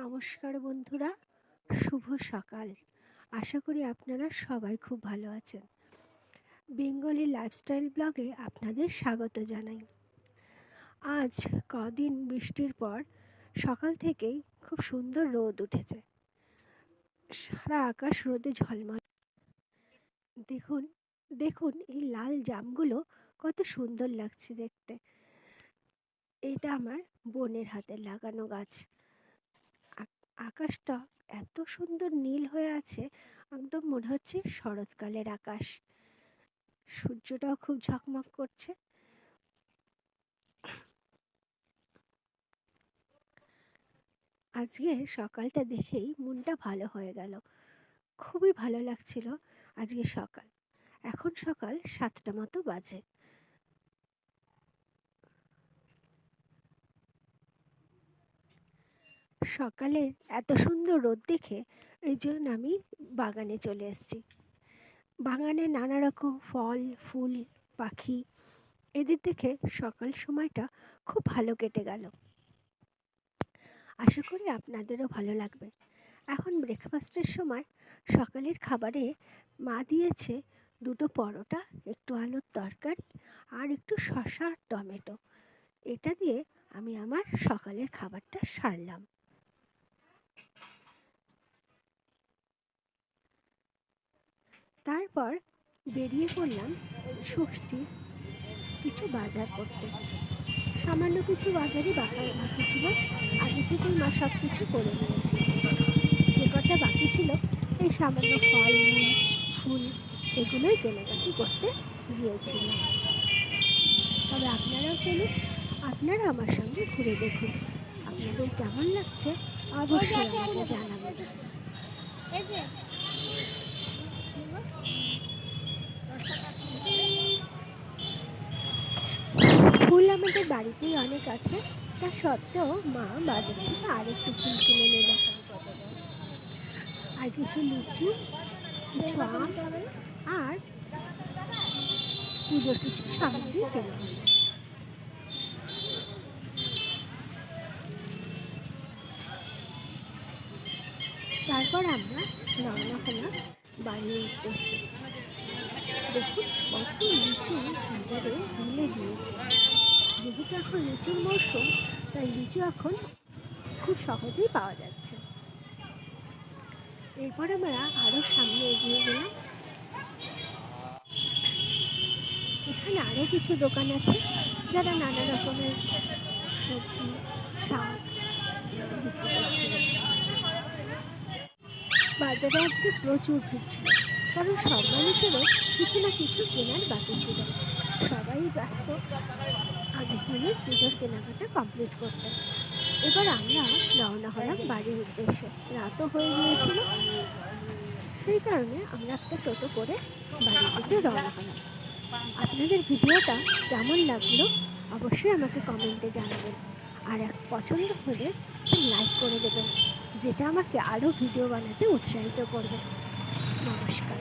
নমস্কার বন্ধুরা, শুভ সকাল। আশা করি আপনারা সবাই খুব ভালো আছেন। বেঙ্গলি লাইফস্টাইল ব্লগে আপনাদের স্বাগত জানাই। আজ কদিন বৃষ্টির পর সকাল থেকেই খুব সুন্দর রোদ উঠেছে। সারা আকাশ রোদে ঝলমল। দেখুন দেখুন এই লাল জামগুলো কত সুন্দর লাগছে দেখতে। এটা আমার বোনের হাতে লাগানো গাছ। আকাশটা এত সুন্দর নীল হয়ে আছে, একদম মনে হচ্ছে শরৎকালের আকাশ। সূর্যটাও খুব ঝকমক করছে। আজকে সকালটা দেখেই মনটা ভালো হয়ে গেল। খুবই ভালো লাগছিল আজকে সকাল। এখন সকাল 7টা মতো বাজে। সকালের এত সুন্দর রোদ দেখে এই জন্য আমি বাগানে চলে এসেছি। বাগানে নানা রকম ফল, ফুল, পাখি এদের দেখে সকাল সময়টা খুব ভালো কেটে গেল। আশা করি আপনাদেরও ভালো লাগবে। এখন ব্রেকফাস্টের সময় সকালের খাবারে মা দিয়েছে 2টো পরোটা, একটু আলুর তরকারি আর একটু শসা আর টমেটো। এটা দিয়ে আমি আমার সকালের খাবারটা সারলাম। তারপর বেরিয়ে পড়লাম ষষ্ঠীর কিছু বাজার করতে। সামান্য কিছু বাজারই বাকি ছিল। আগে থেকেই মা সব কিছু করে নিয়েছিল। যে কটা বাকি ছিল এই সামান্য ফল, ফুল এগুলোই কেনাকাটি করতে গিয়েছিলাম। তবে আপনারাও চলুন, আপনারা আমার সঙ্গে ঘুরে দেখুন। আপনাদের কেমন লাগছে অবশ্যই আমাকে জানাবেন। ফুল আমাদের বাড়িতেই অনেক আছে, তা সত্ত্বেও মা বাজার থেকে আরেকটু ফুল কিনে নিল। আর কিছু লিচু, কিছু আম আর পুজোর কিছু সামগ্রী কেনা হলো। তারপর আমরা রওনা হলাম বাড়ির উদ্দেশ্যে। দেখুন কত লিচু বাজারে মিলে দিয়েছে। যেহেতু এখন লিচুর মরশুম, তাই লিচু এখন খুব সহজেই পাওয়া যাচ্ছে। এরপর আমরা আরও সামনে এগিয়ে গেলাম। এখানে আরও কিছু দোকান আছে যারা নানা রকমের সবজি, শাক বিক্রি করছিল। বাজারে আজকে প্রচুর ভিড় ছিল, কারণ সব মানুষেরও কিছু না কিছু কেনার বাকি ছিল। সবাই ব্যস্ত আগের দিনের পুজোর কেনাকাটা কমপ্লিট করতে। এবার আমরা রওনা হলাম বাড়ির উদ্দেশ্যে। রাতও হয়ে গিয়েছিল, সেই কারণে আমরা একটা টোটো করে বাড়ির দিকে রওনা হলাম। আপনাদের ভিডিওটা কেমন লাগলো অবশ্যই আমাকে কমেন্টে জানাবেন। আর পছন্দ হলে লাইক করে দেবেন, যেটা আমাকে আরও ভিডিও বানাতে উৎসাহিত করবে। নমস্কার।